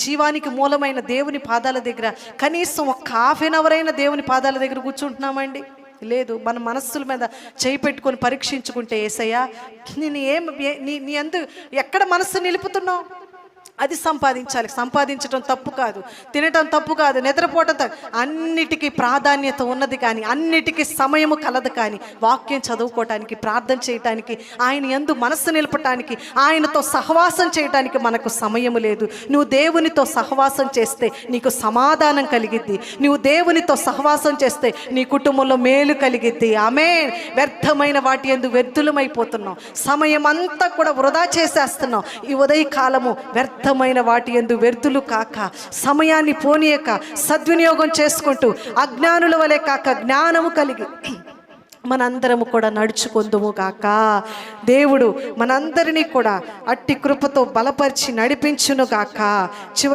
జీవానికి మూలమైన దేవుని పాదాల దగ్గర కనీసం ఒక హాఫ్ ఎన్ అవర్ అయినా దేవుని పాదాల దగ్గర కూర్చుంటున్నామండి? లేదు. మన మనస్సుల మీద చేయి పెట్టుకొని పరీక్షించుకుంటే, యేసయ్యా నేను నీ అందు ఎక్కడ మనస్సు నిలుపుతున్నావు? అది సంపాదించాలి. సంపాదించడం తప్పు కాదు, తినటం తప్పు కాదు, నిద్రపోవటం అన్నిటికీ ప్రాధాన్యత ఉన్నది, కానీ అన్నిటికీ సమయము కలదు. కానీ వాక్యం చదువుకోవటానికి, ప్రార్థన చేయటానికి, ఆయన యందు మనస్సు నిలపటానికి, ఆయనతో సహవాసం చేయటానికి మనకు సమయము లేదు. నువ్వు దేవునితో సహవాసం చేస్తే నీకు సమాధానం కలిగిద్ది. నువ్వు దేవునితో సహవాసం చేస్తే నీ కుటుంబంలో మేలు కలిగిద్ది. ఆమేన్. వ్యర్థమైన వాటి యందు వ్యర్థులమైపోతున్నాం. సమయం అంతా కూడా వృధా చేసేస్తున్నాం. ఈ ఉదయకాలము వ్యర్థమైన వాటి యందు వ్యర్థులు కాక, సమయాన్ని పోనీయక సద్వినియోగం చేసుకుంటూ, అజ్ఞానుల వలె కాక జ్ఞానము కలిగి మనందరము కూడా నడుచుకుందుము గాక. దేవుడు మనందరినీ కూడా అట్టి కృపతో బలపరిచి నడిపించును గాక.